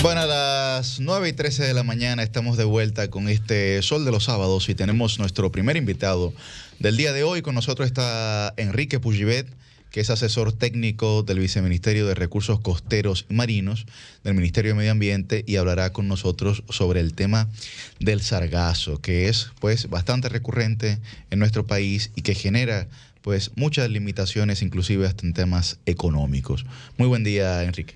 Bueno, a las 9:13 de la mañana estamos de vuelta con este Sol de los Sábados y tenemos nuestro primer invitado del día de hoy. Con nosotros está Enrique Pujibet, que es asesor técnico del Viceministerio de Recursos Costeros y Marinos del Ministerio de Medio Ambiente, y hablará con nosotros sobre el tema del sargazo, que es pues bastante recurrente en nuestro país y que genera pues muchas limitaciones, inclusive hasta en temas económicos. Muy buen día, Enrique.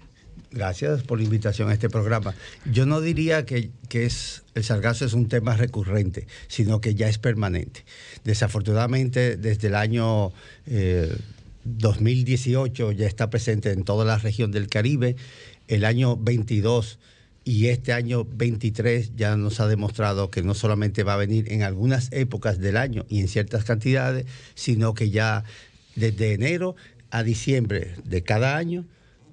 Gracias por la invitación a este programa. Yo no diría que el sargazo es un tema recurrente, sino que ya es permanente. Desafortunadamente, desde el año 2018 ya está presente en toda la región del Caribe. El año 22 y este año 23 ya nos ha demostrado que no solamente va a venir en algunas épocas del año y en ciertas cantidades, sino que ya desde enero a diciembre de cada año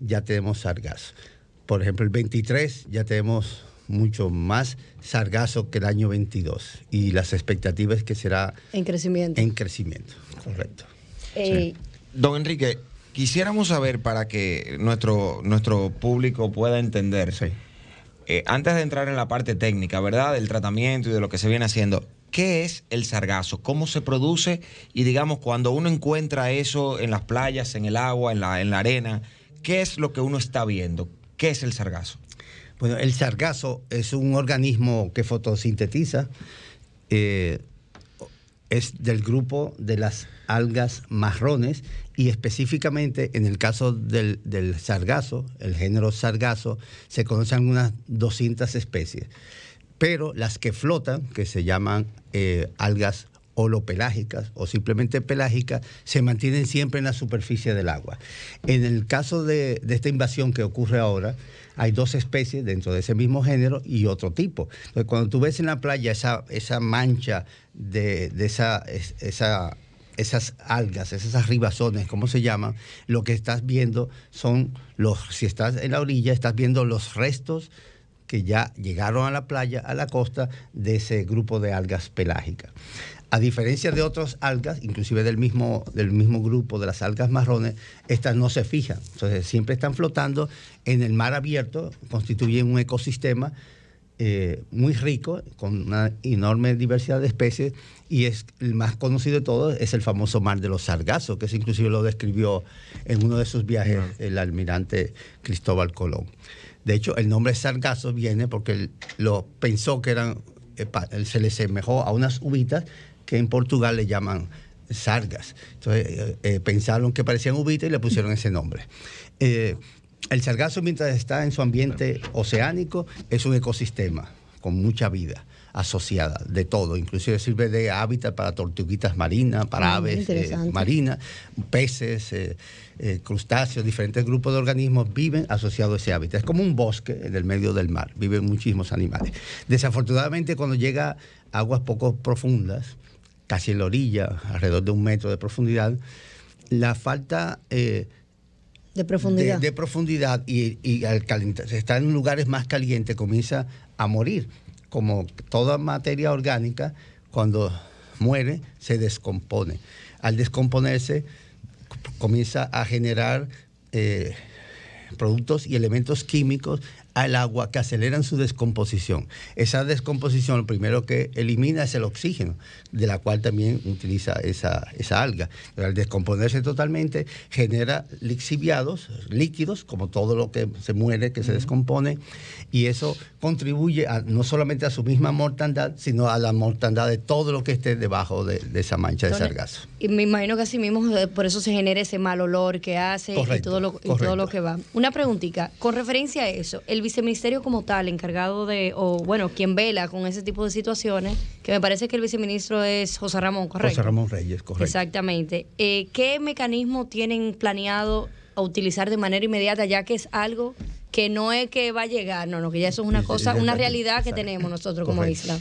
ya tenemos sargazo. Por ejemplo, el 23 ya tenemos mucho más sargazo que el año 22 y las expectativas es que será en crecimiento. En crecimiento, correcto. Sí. Don Enrique, quisiéramos saber, para que nuestro público pueda entender, sí. Antes de entrar en la parte técnica, ¿verdad?, del tratamiento y de lo que se viene haciendo, ¿qué es el sargazo? ¿Cómo se produce? Y digamos, cuando uno encuentra eso en las playas, en el agua, en la arena, ¿qué es lo que uno está viendo? ¿Qué es el sargazo? Bueno, el sargazo es un organismo que fotosintetiza, es del grupo de las algas marrones, y específicamente en el caso del sargazo, el género sargazo, se conocen unas 200 especies, pero las que flotan, que se llaman algas holopelágicas o simplemente pelágicas, se mantienen siempre en la superficie del agua. En el caso de esta invasión que ocurre ahora, hay dos especies dentro de ese mismo género y otro tipo. Entonces, cuando tú ves en la playa esa mancha de esas algas, esas arribazones, ¿cómo se llaman? Lo que estás viendo son si estás en la orilla, estás viendo los restos que ya llegaron a la playa, a la costa, de ese grupo de algas pelágicas. A diferencia de otras algas, inclusive del mismo grupo de las algas marrones, estas no se fijan. Entonces siempre están flotando en el mar abierto, constituyen un ecosistema muy rico, con una enorme diversidad de especies, y es el más conocido de todos, es el famoso mar de los sargazos, que eso inclusive lo describió en uno de sus viajes el almirante Cristóbal Colón. De hecho, el nombre sargazo viene porque él lo pensó que se le semejó a unas uvitas que en Portugal le llaman sargas. Entonces pensaron que parecían uvitas y le pusieron ese nombre. El sargazo, mientras está en su ambiente oceánico, es un ecosistema con mucha vida asociada, de todo. Inclusive sirve de hábitat para tortuguitas marinas, para aves marinas, peces, crustáceos, diferentes grupos de organismos viven asociados a ese hábitat. Es como un bosque en el medio del mar, viven muchísimos animales. Desafortunadamente, cuando llega a aguas poco profundas, casi en la orilla, alrededor de 1 metro de profundidad, la falta de profundidad, y al calentarse, estar en lugares más calientes, comienza a morir. Como toda materia orgánica, cuando muere, se descompone. Al descomponerse, comienza a generar productos y elementos químicos al agua que aceleran su descomposición. Esa descomposición, lo primero que elimina es el oxígeno, de la cual también utiliza esa alga. Pero al descomponerse totalmente, genera lixiviados, líquidos, como todo lo que se muere, que se descompone, y eso contribuye no solamente a su misma mortandad, sino a la mortandad de todo lo que esté debajo de esa mancha de sargazo. Y me imagino que así mismo por eso se genera ese mal olor que hace. Correcto, y todo lo que va. Una preguntita, con referencia a eso, el viceministerio como tal, encargado quien vela con ese tipo de situaciones, que me parece que el viceministro es José Ramón, ¿correcto? José Ramón Reyes, correcto. Exactamente. ¿Qué mecanismo tienen planeado a utilizar de manera inmediata, ya que es algo que no es que va a llegar, no, que ya eso es una cosa, una realidad que tenemos nosotros como isla?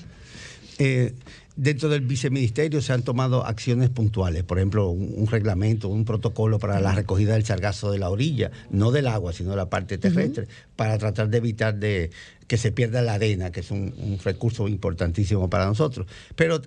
Dentro del viceministerio se han tomado acciones puntuales, por ejemplo, un reglamento, un protocolo para la recogida del sargazo de la orilla, no del agua, sino de la parte terrestre, para tratar de evitar que se pierda la arena, que es un recurso importantísimo para nosotros. Pero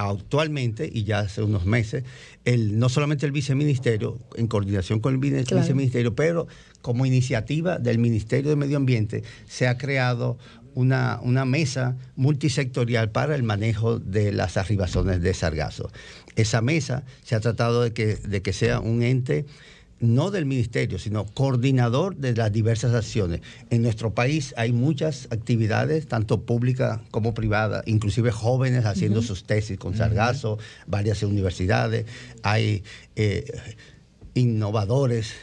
actualmente, y ya hace unos meses, no solamente el viceministerio, en coordinación con el viceministerio, pero como iniciativa del Ministerio de Medio Ambiente, se ha creado una mesa multisectorial para el manejo de las arribazones de sargazo. Esa mesa se ha tratado de que sea un ente no del ministerio, sino coordinador de las diversas acciones. En nuestro país hay muchas actividades, tanto públicas como privadas, inclusive jóvenes haciendo sus tesis con sargazo, varias universidades, hay innovadores,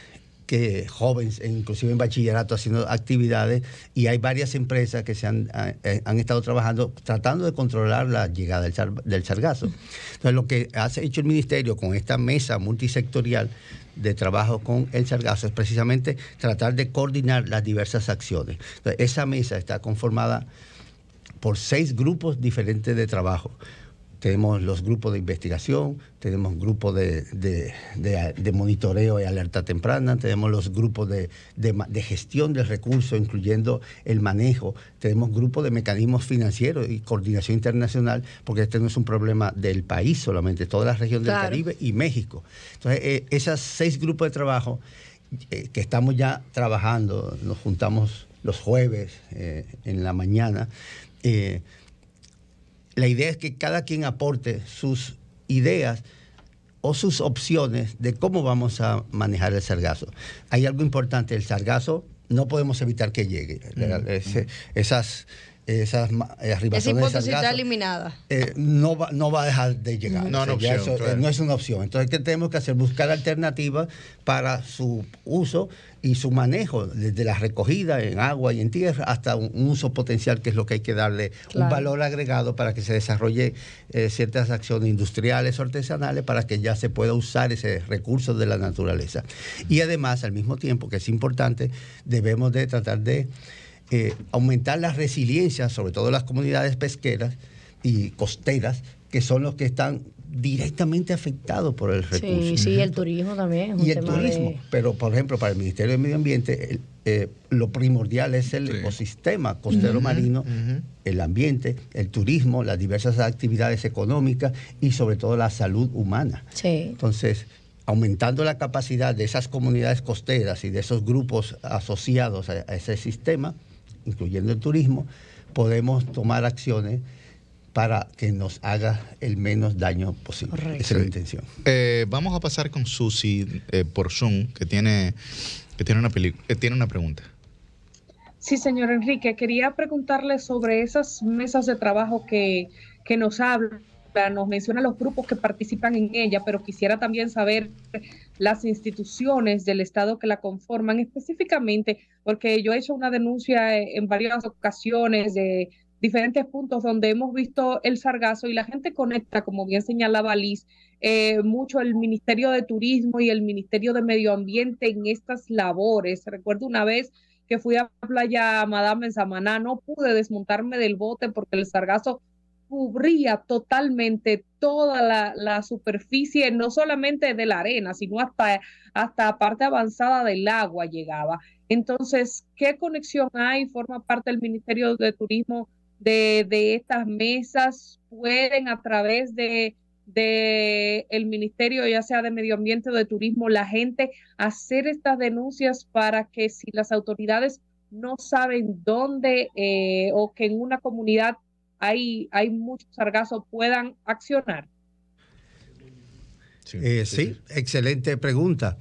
jóvenes, inclusive en bachillerato, haciendo actividades, y hay varias empresas que han estado trabajando, tratando de controlar la llegada del sargazo. Entonces, lo que ha hecho el ministerio con esta mesa multisectorial de trabajo con el sargazo es precisamente tratar de coordinar las diversas acciones. Entonces, esa mesa está conformada por 6 grupos diferentes de trabajo. Tenemos los grupos de investigación, tenemos grupos de monitoreo y alerta temprana, tenemos los grupos de gestión del recurso, incluyendo el manejo, tenemos grupos de mecanismos financieros y coordinación internacional, porque este no es un problema del país solamente, toda la región del Caribe y México. Entonces, esos 6 grupos de trabajo que estamos ya trabajando, nos juntamos los jueves en la mañana, la idea es que cada quien aporte sus ideas o sus opciones de cómo vamos a manejar el sargazo. Hay algo importante, el sargazo no podemos evitar que llegue. Esas arribaciones esa hipótesis de sargazo está eliminada. No va a dejar de llegar. No, no es una opción. Entonces, ¿qué tenemos que hacer? Buscar alternativas para su uso y su manejo, desde la recogida en agua y en tierra hasta un uso potencial, que es lo que hay que darle un valor agregado para que se desarrolle ciertas acciones industriales o artesanales para que ya se pueda usar ese recurso de la naturaleza. Y además, al mismo tiempo, que es importante, debemos de tratar de aumentar la resiliencia, sobre todo las comunidades pesqueras y costeras, que son los que están directamente afectados por el recurso. Sí, el turismo también. Y el turismo. Pero, por ejemplo, para el Ministerio de Medio Ambiente, lo primordial es el ecosistema costero marino, el ambiente, el turismo, las diversas actividades económicas y, sobre todo, la salud humana. Entonces, aumentando la capacidad de esas comunidades costeras y de esos grupos asociados a ese sistema, incluyendo el turismo, podemos tomar acciones para que nos haga el menos daño posible. Correcto. Esa es la intención. Vamos a pasar con Susi por Zoom, que tiene una pregunta. Sí, señor Enrique, quería preguntarle sobre esas mesas de trabajo que nos habla, nos menciona los grupos que participan en ella, pero quisiera también saber las instituciones del Estado que la conforman específicamente, porque yo he hecho una denuncia en varias ocasiones de diferentes puntos donde hemos visto el sargazo y la gente conecta, como bien señalaba Liz, mucho el Ministerio de Turismo y el Ministerio de Medio Ambiente en estas labores. Recuerdo una vez que fui a Playa Madame en Samaná, no pude desmontarme del bote porque el sargazo cubría totalmente toda la superficie, no solamente de la arena, sino hasta parte avanzada del agua llegaba. Entonces, ¿qué conexión hay? ¿Forma parte del Ministerio de Turismo de estas mesas? ¿Pueden a través de el Ministerio, ya sea de Medio Ambiente o de Turismo, la gente hacer estas denuncias para que, si las autoridades no saben dónde o que en una comunidad hay mucho sargazo, puedan accionar? Sí, excelente pregunta.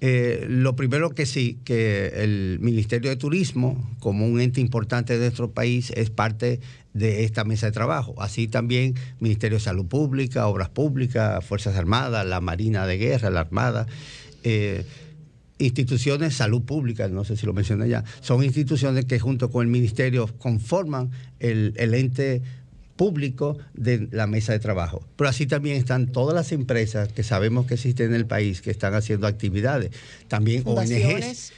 Lo primero que sí, que el Ministerio de Turismo, como un ente importante de nuestro país, es parte de esta mesa de trabajo. Así también Ministerio de Salud Pública, Obras Públicas, Fuerzas Armadas, la Marina de Guerra, la Armada, instituciones de salud pública, no sé si lo mencioné ya, son instituciones que junto con el Ministerio conforman el ente público de la mesa de trabajo. Pero así también están todas las empresas que sabemos que existen en el país que están haciendo actividades. También fundaciones,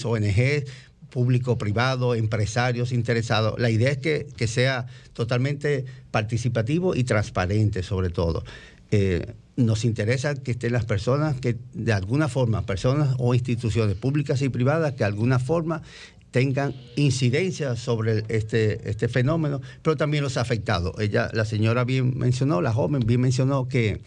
ONGs, público-privado, empresarios interesados. La idea es que sea totalmente participativo y transparente, sobre todo. Nos interesa que estén las personas que de alguna forma, personas o instituciones públicas y privadas que de alguna forma tengan incidencia sobre este fenómeno, pero también los afectados. La señora bien mencionó, la joven bien mencionó que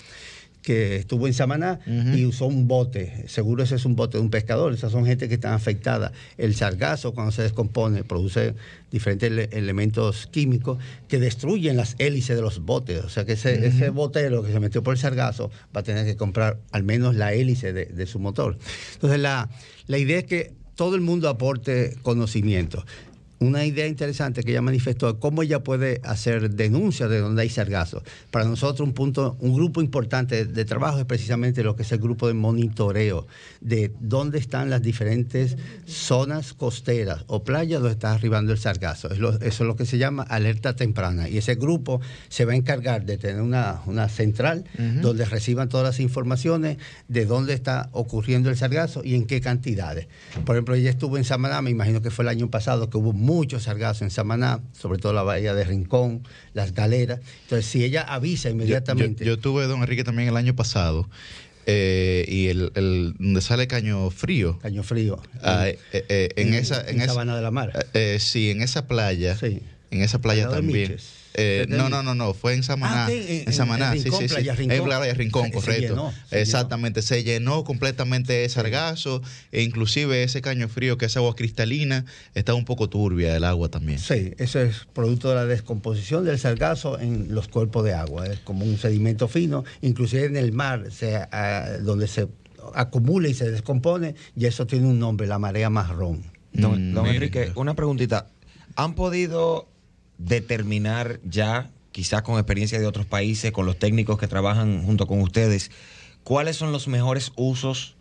estuvo en Samaná y usó un bote. Seguro ese es un bote de un pescador. Esas son gente que están afectadas. El sargazo, cuando se descompone, produce diferentes elementos químicos que destruyen las hélices de los botes. O sea que ese botero que se metió por el sargazo va a tener que comprar al menos la hélice de su motor. Entonces la idea es que todo el mundo aporte conocimiento. Una idea interesante que ella manifestó, cómo ella puede hacer denuncias de donde hay sargazo. Para nosotros un grupo importante de trabajo es precisamente lo que es el grupo de monitoreo de dónde están las diferentes zonas costeras o playas donde está arribando el sargazo. Eso es lo que se llama alerta temprana. Y ese grupo se va a encargar de tener una central donde reciban todas las informaciones de dónde está ocurriendo el sargazo y en qué cantidades. Por ejemplo, ella estuvo en Samaná, me imagino que fue el año pasado, que hubo mucho sargazo en Samaná, sobre todo la bahía de Rincón, las galeras. Entonces, si ella avisa inmediatamente... Yo tuve, don Enrique, también el año pasado, y donde sale Caño Frío. Caño Frío. En Sabana de la Mar. Sí, en esa playa. Sí. En esa playa también. No, fue en Samaná. En Samaná, Rincón, sí. Playa Rincón. En Playa Rincón, correcto. Exactamente. Se llenó completamente de sargazo, e inclusive ese caño frío, que es agua cristalina, está un poco turbia el agua también. Sí, eso es producto de la descomposición del sargazo en los cuerpos de agua. Es como un sedimento fino, inclusive en el mar, donde se acumula y se descompone, y eso tiene un nombre, la marea marrón. Don Enrique, una preguntita. ¿Han podido determinar ya, quizás con experiencia de otros países, con los técnicos que trabajan junto con ustedes, cuáles son los mejores usos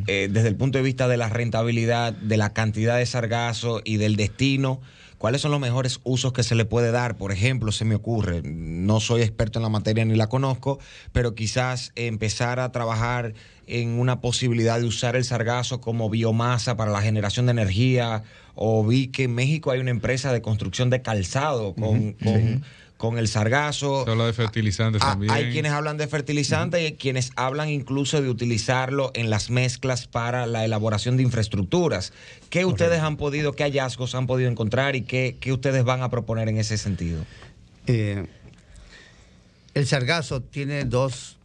desde el punto de vista de la rentabilidad, de la cantidad de sargazo y del destino? ¿Cuáles son los mejores usos que se le puede dar? Por ejemplo, se me ocurre, no soy experto en la materia ni la conozco, pero quizás empezar a trabajar en una posibilidad de usar el sargazo como biomasa para la generación de energía. O vi que en México hay una empresa de construcción de calzado con el sargazo. Se habla de fertilizantes también. Hay quienes hablan de fertilizantes y quienes hablan incluso de utilizarlo en las mezclas para la elaboración de infraestructuras. ¿Qué ustedes han podido, qué hallazgos han podido encontrar y qué ustedes van a proponer en ese sentido? El sargazo tiene dos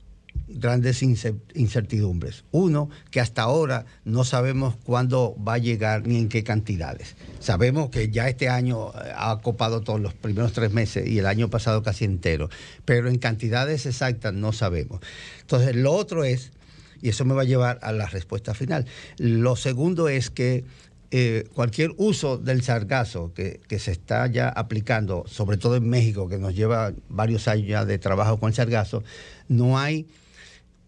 grandes incertidumbres. Uno, que hasta ahora no sabemos cuándo va a llegar ni en qué cantidades. Sabemos que ya este año ha copado todos los primeros 3 meses y el año pasado casi entero, pero en cantidades exactas no sabemos. Entonces, lo otro es, y eso me va a llevar a la respuesta final, lo segundo es que cualquier uso del sargazo que se está ya aplicando, sobre todo en México, que nos lleva varios años ya de trabajo con el sargazo, no hay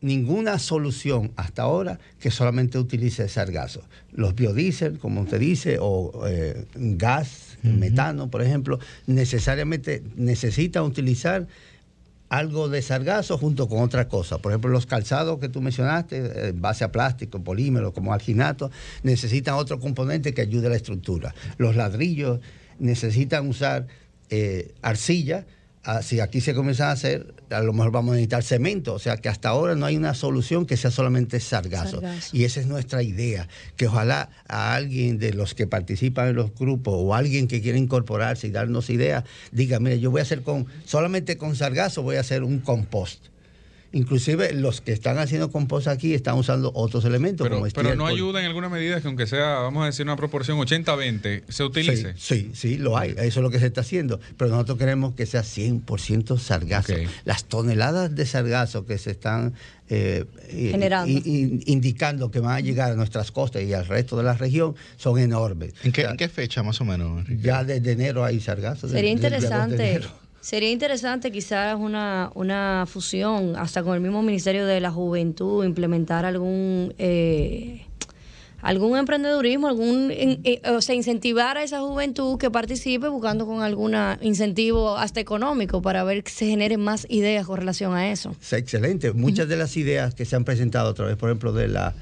ninguna solución hasta ahora que solamente utilice sargazo. Los biodiesel, como usted dice, o gas, metano, por ejemplo, necesariamente necesitan utilizar algo de sargazo junto con otra cosa. Por ejemplo, los calzados que tú mencionaste, en base a plástico, polímero, como alginato, necesitan otro componente que ayude a la estructura. Los ladrillos necesitan usar arcilla. Si aquí se comienza a hacer, a lo mejor vamos a necesitar cemento. O sea que hasta ahora no hay una solución que sea solamente sargazo. Y esa es nuestra idea, que ojalá a alguien de los que participan en los grupos o alguien que quiera incorporarse y darnos ideas, diga, mire, yo voy a hacer solamente con sargazo voy a hacer un compost. Inclusive los que están haciendo compost aquí están usando otros elementos como pero no ayuda en alguna medida que aunque sea, vamos a decir, una proporción 80-20, se utilice. Sí, lo hay. Eso es lo que se está haciendo. Pero nosotros queremos que sea 100% sargazo. Okay. Las toneladas de sargazo que se están generando, indicando que van a llegar a nuestras costas y al resto de la región son enormes. ¿En qué fecha más o menos, Enrique? Ya desde enero hay sargazo. Sería interesante. Sería interesante quizás una fusión hasta con el mismo Ministerio de la Juventud, implementar algún emprendedurismo, o sea, incentivar a esa juventud que participe buscando con algún incentivo hasta económico para ver que se generen más ideas con relación a eso. Sí, excelente. Muchas de las ideas que se han presentado a través, por ejemplo, de la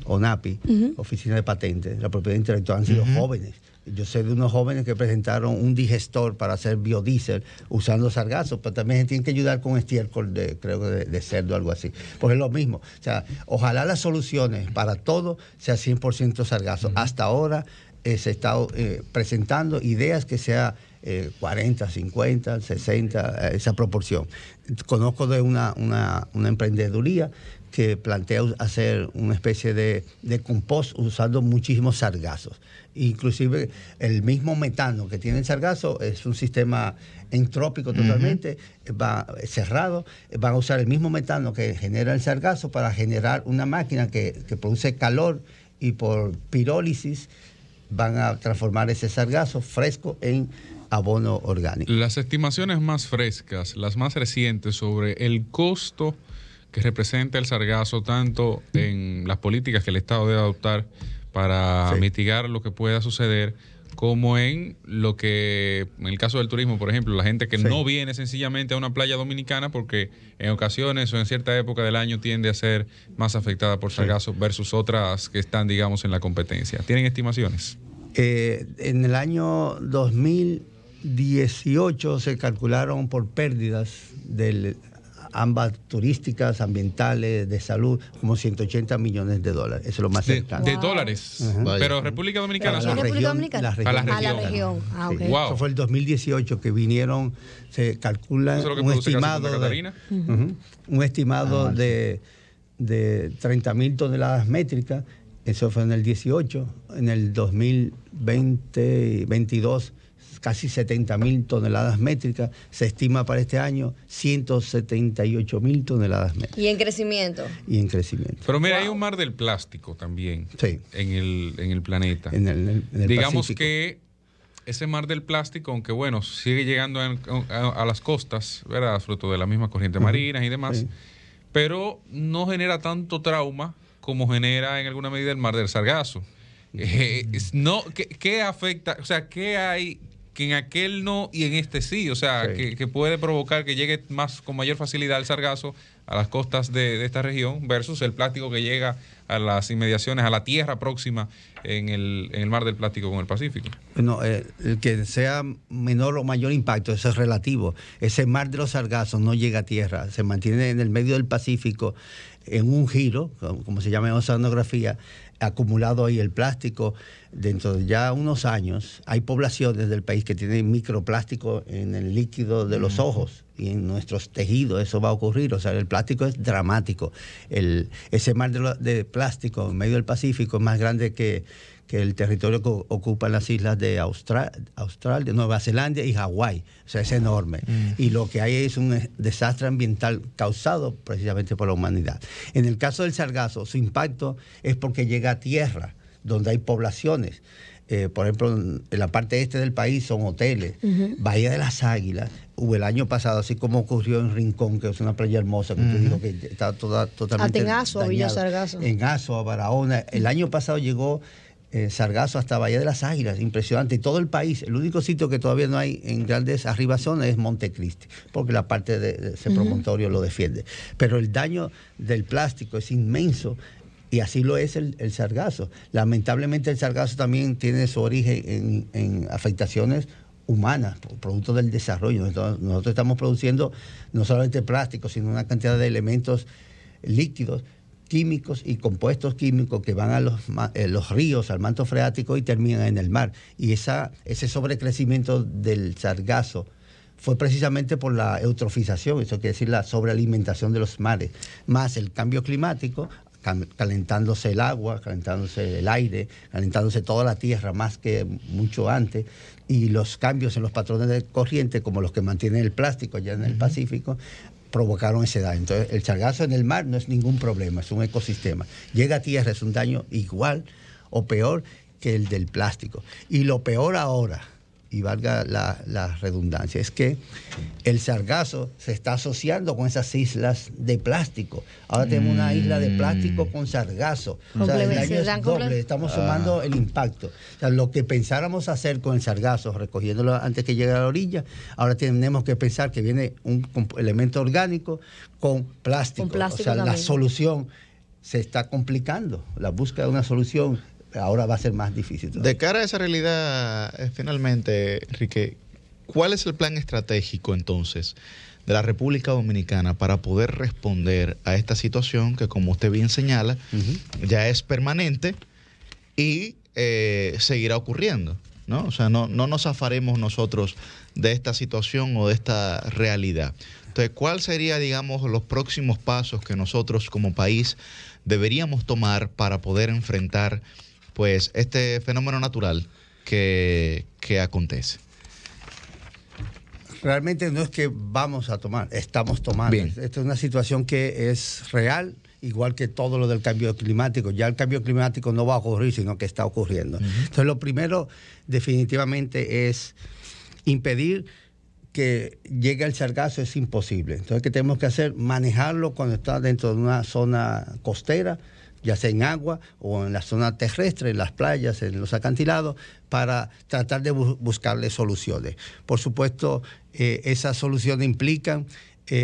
ONAPI, Oficina de Patentes, la propiedad intelectual, han sido jóvenes. Yo sé de unos jóvenes que presentaron un digestor para hacer biodiesel usando sargazo, pero también se tienen que ayudar con estiércol de cerdo o algo así. Porque es lo mismo. O sea, ojalá las soluciones para todo sea 100% sargazo. Hasta ahora se está presentando ideas que sea 40, 50, 60, esa proporción. Conozco de una emprendeduría que plantea hacer una especie de compost usando muchísimos sargazos. Inclusive el mismo metano que tiene el sargazo es un sistema entrópico totalmente, va cerrado. Van a usar el mismo metano que genera el sargazo para generar una máquina que produce calor, y por pirólisis van a transformar ese sargazo fresco en abono orgánico. Las estimaciones más frescas, las más recientes sobre el costo que representa el sargazo, tanto en las políticas que el Estado debe adoptar para mitigar lo que pueda suceder, como en lo que, en el caso del turismo, por ejemplo, la gente que no viene sencillamente a una playa dominicana porque en ocasiones o en cierta época del año tiende a ser más afectada por sargazo versus otras que están, digamos, en la competencia. ¿Tienen estimaciones? En el año 2018 se calcularon por pérdidas ambas turísticas, ambientales, de salud, como 180 millones de dólares. Eso es lo más cercano. ¿De dólares? Pero República Dominicana. A la región. Ah, ok. Wow. Eso fue el 2018 que vinieron, se calcula un estimado de 30.000 toneladas métricas. Eso fue en el 18. En el 2022, casi 70.000 toneladas métricas. Se estima para este año 178.000 toneladas métricas. Y en crecimiento. Pero mira, hay un mar del plástico también en el planeta. En el digamos Pacífico. que ese mar del plástico, aunque bueno, sigue llegando a las costas, ¿verdad? Fruto de la misma corriente marina y demás, pero no genera tanto trauma como genera en alguna medida el mar del Sargazo. ¿Qué afecta? O sea, ¿qué hay que en aquel no y en este sí? O sea, que puede provocar que llegue con mayor facilidad el sargazo a las costas de esta región versus el plástico que llega a las inmediaciones, a la tierra próxima en el mar del plástico con el Pacífico. Bueno, el que sea menor o mayor impacto, eso es relativo. Ese mar de los sargazos no llega a tierra, se mantiene en el medio del Pacífico en un giro, como se llama en oceanografía, acumulado ahí el plástico. Dentro de ya unos años hay poblaciones del país que tienen microplástico en el líquido de los ojos y en nuestros tejidos. Eso va a ocurrir. O sea, el plástico es dramático. Ese mar de plástico en medio del Pacífico es más grande que el territorio que ocupan las islas de Australia, Nueva Zelanda y Hawái. O sea, es enorme. Y lo que hay es un desastre ambiental causado precisamente por la humanidad. En el caso del sargazo, su impacto es porque llega a tierra, donde hay poblaciones. Por ejemplo, en la parte este del país son hoteles. Bahía de las Águilas, hubo el año pasado, así como ocurrió en Rincón, que es una playa hermosa, que te digo que está totalmente hasta en Azua, Villa Sargazo. En Azua, Barahona. El año pasado llegó sargazo hasta Bahía de las Águilas, impresionante. Y todo el país, el único sitio que todavía no hay en grandes arribazones es Montecristi, porque la parte de ese promontorio lo defiende. Pero el daño del plástico es inmenso. Y así lo es el sargazo. Lamentablemente el sargazo también tiene su origen en afectaciones humanas, producto del desarrollo. Entonces, nosotros estamos produciendo no solamente plástico, sino una cantidad de elementos líquidos, químicos y compuestos químicos que van a los ríos, al manto freático y terminan en el mar. Y ese sobrecrecimiento del sargazo fue precisamente por la eutrofización, eso quiere decir la sobrealimentación de los mares, más el cambio climático, calentándose el agua, calentándose el aire, calentándose toda la tierra más que mucho antes, y los cambios en los patrones de corriente, como los que mantienen el plástico allá en el Pacífico, provocaron ese daño. Entonces, el sargazo en el mar no es ningún problema, es un ecosistema. Llega a tierra, es un daño igual o peor que el del plástico. Y lo peor ahora, y valga la redundancia, es que el sargazo se está asociando con esas islas de plástico. Ahora tenemos una isla de plástico con sargazo. O sea, el daño es doble, estamos sumando el impacto. O sea, lo que pensáramos hacer con el sargazo, recogiéndolo antes que llegue a la orilla, ahora tenemos que pensar que viene un elemento orgánico con plástico. O sea, la solución se está complicando. La búsqueda de una solución ahora va a ser más difícil todavía. De cara a esa realidad, finalmente, Enrique, ¿cuál es el plan estratégico entonces de la República Dominicana para poder responder a esta situación que, como usted bien señala, ya es permanente y seguirá ocurriendo, ¿no? O sea, no nos zafaremos nosotros de esta situación o de esta realidad. Entonces, ¿cuál sería, digamos, los próximos pasos que nosotros como país deberíamos tomar para poder enfrentar, pues, este fenómeno natural que acontece? Realmente no es que vamos a tomar, estamos tomando. Bien. Esta es una situación que es real, igual que todo lo del cambio climático. Ya el cambio climático no va a ocurrir, sino que está ocurriendo. Entonces, lo primero definitivamente es impedir que llegue el sargazo. Es imposible. Entonces, ¿qué tenemos que hacer? Manejarlo cuando está dentro de una zona costera, ya sea en agua o en la zona terrestre, en las playas, en los acantilados, para tratar de buscarle soluciones. Por supuesto, esas soluciones implican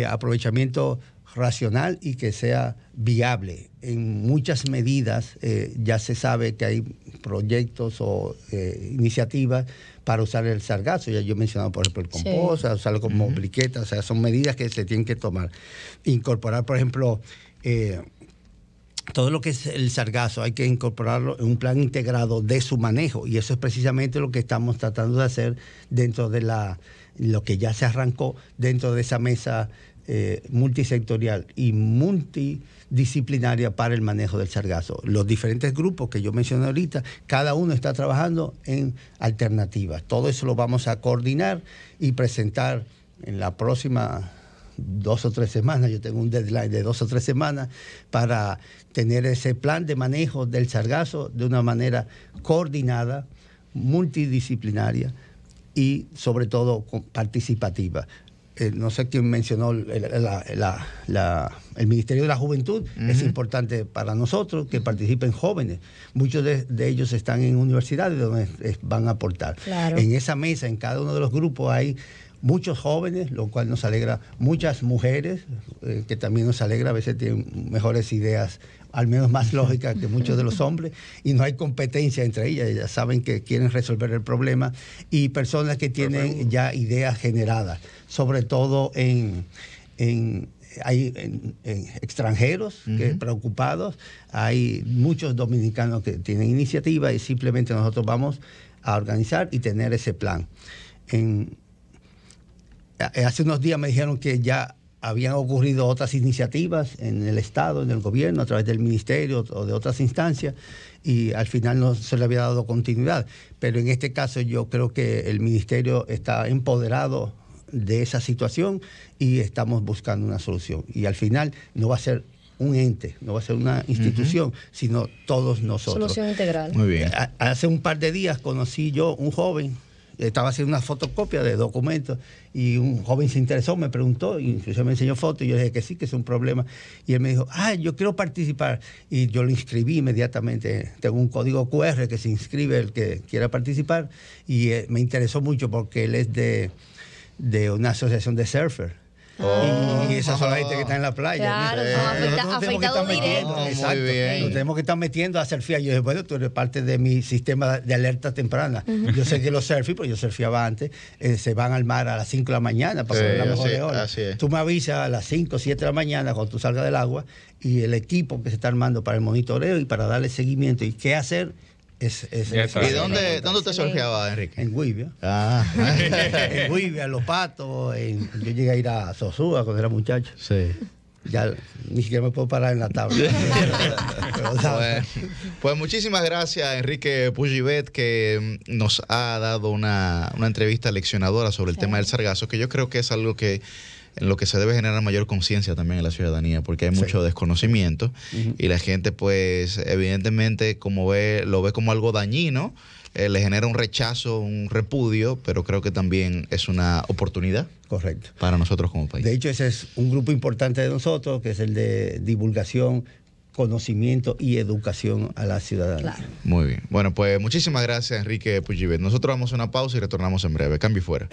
aprovechamiento racional y que sea viable. En muchas medidas ya se sabe que hay proyectos o iniciativas para usar el sargazo. Ya yo he mencionado, por ejemplo, el compost, usarlo como briqueta. O sea, son medidas que se tienen que tomar. Incorporar, por ejemplo, todo lo que es el sargazo hay que incorporarlo en un plan integrado de su manejo, y eso es precisamente lo que estamos tratando de hacer dentro de lo que ya se arrancó dentro de esa mesa multisectorial y multidisciplinaria para el manejo del sargazo. Los diferentes grupos que yo mencioné ahorita, cada uno está trabajando en alternativas. Todo eso lo vamos a coordinar y presentar en la próxima 2 o 3 semanas. Yo tengo un deadline de 2 o 3 semanas para tener ese plan de manejo del sargazo de una manera coordinada, multidisciplinaria y sobre todo participativa. No sé quién mencionó el Ministerio de la Juventud. Es importante para nosotros que participen jóvenes. Muchos de ellos están en universidades donde van a aportar. Claro. En esa mesa, en cada uno de los grupos hay muchos jóvenes, lo cual nos alegra, muchas mujeres, que también nos alegra, a veces tienen mejores ideas, al menos más lógicas que muchos de los hombres, y no hay competencia entre ellas saben que quieren resolver el problema, y personas que tienen ya ideas generadas, sobre todo en extranjeros preocupados, hay muchos dominicanos que tienen iniciativa y simplemente nosotros vamos a organizar y tener ese plan. Hace unos días me dijeron que ya habían ocurrido otras iniciativas en el Estado, en el gobierno, a través del ministerio o de otras instancias, y al final no se le había dado continuidad. Pero en este caso yo creo que el ministerio está empoderado de esa situación y estamos buscando una solución. Y al final no va a ser un ente, no va a ser una institución, sino todos nosotros. Solución integral. Muy bien. Hace un par de días conocí yo un joven, estaba haciendo una fotocopia de documentos y un joven se interesó, me preguntó, incluso me enseñó fotos y yo le dije que sí, que es un problema. Y él me dijo, yo quiero participar. Y yo lo inscribí inmediatamente. Tengo un código QR que se inscribe el que quiera participar, y me interesó mucho porque él es de una asociación de surfers. Y esas son la gente que está en la playa. Claro, afeitado directo. Exacto. Muy bien. Nos tenemos que estar metiendo a surfear. Yo dije, bueno, tú eres parte de mi sistema de alerta temprana. Yo sé que los surfers, porque yo surfeaba antes, se van al mar a las 5 de la mañana para poner la mejor de hora. Tú me avisas a las 5 o 7 de la mañana cuando tú salgas del agua, y el equipo que se está armando para el monitoreo y para darle seguimiento y qué hacer. ¿Y dónde usted surfeaba, Enrique? En Guivia. En Guivia, en Los Patos. Yo llegué a ir a Sosúa cuando era muchacho. Sí. Ya ni siquiera me puedo parar en la tabla. Bueno, pues muchísimas gracias, Enrique Pugivet, que nos ha dado una entrevista leccionadora sobre el tema del sargazo, que yo creo que es algo en lo que se debe generar mayor conciencia también en la ciudadanía, porque hay mucho desconocimiento y la gente, pues, evidentemente, lo ve como algo dañino, le genera un rechazo, un repudio, pero creo que también es una oportunidad. Correcto. Para nosotros como país. De hecho, ese es un grupo importante de nosotros, que es el de divulgación, conocimiento y educación a la ciudadanía. Claro. Muy bien. Bueno, pues muchísimas gracias, Enrique Pugivet. Nosotros vamos a una pausa y retornamos en breve. Cambio y fuera.